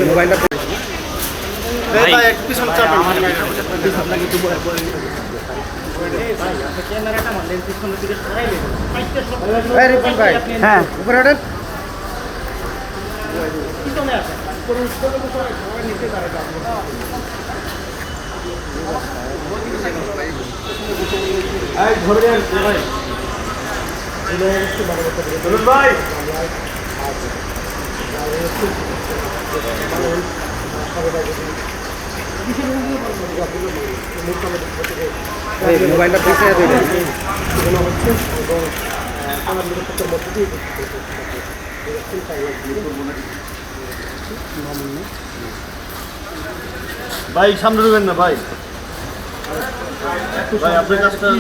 মোবাইলটা হ্যাঁ উপরে ওঠেন। ভাই মোবাইলটা পিছিয়ে দেবেন ভাই, সামনে ঢুকেন না ভাই। ভাই আপনার কাজটা